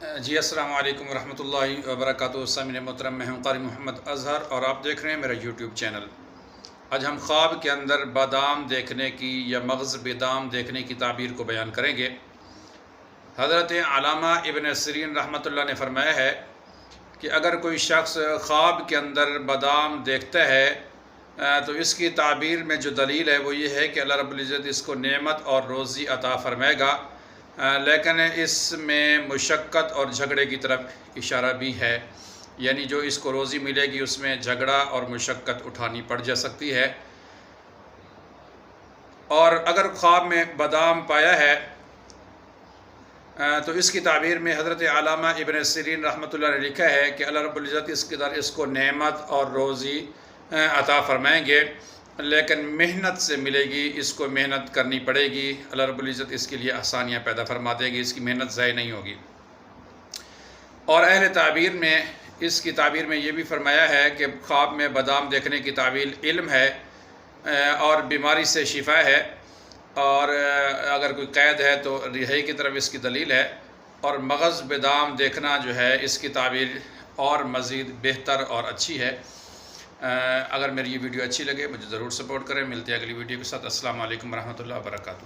جی السلام علیکم ورحمۃ اللہ وبرکاتہ۔ سامعین محترم، میں ہوں قاری محمد اظہر اور آپ دیکھ رہے ہیں میرا یوٹیوب چینل۔ آج ہم خواب کے اندر بادام دیکھنے کی یا مغز بادام دیکھنے کی تعبیر کو بیان کریں گے۔ حضرت علامہ ابن سیرین رحمۃ اللہ نے فرمایا ہے کہ اگر کوئی شخص خواب کے اندر بادام دیکھتا ہے تو اس کی تعبیر میں جو دلیل ہے وہ یہ ہے کہ اللہ رب العزت اس کو نعمت اور روزی عطا فرمائے گا، لیکن اس میں مشقت اور جھگڑے کی طرف اشارہ بھی ہے، یعنی جو اس کو روزی ملے گی اس میں جھگڑا اور مشقت اٹھانی پڑ جا سکتی ہے۔ اور اگر خواب میں بادام پایا ہے تو اس کی تعبیر میں حضرت علامہ ابن سیرین رحمۃ اللہ نے لکھا ہے کہ اللہ رب العزت اس کو نعمت اور روزی عطا فرمائیں گے، لیکن محنت سے ملے گی، اس کو محنت کرنی پڑے گی، اللہ رب العزت اس کے لیے آسانیاں پیدا فرما دے گی، اس کی محنت ضائع نہیں ہوگی۔ اور اہل تعبیر میں اس کی تعبیر میں یہ بھی فرمایا ہے کہ خواب میں بادام دیکھنے کی تعبیر علم ہے اور بیماری سے شفا ہے، اور اگر کوئی قید ہے تو رہائی کی طرف اس کی دلیل ہے، اور مغز بادام دیکھنا جو ہے اس کی تعبیر اور مزید بہتر اور اچھی ہے۔ اگر میری یہ ویڈیو اچھی لگے مجھے ضرور سپورٹ کریں۔ ملتے ہیں اگلی ویڈیو کے ساتھ۔ السلام علیکم ورحمۃ اللہ وبرکاتہ۔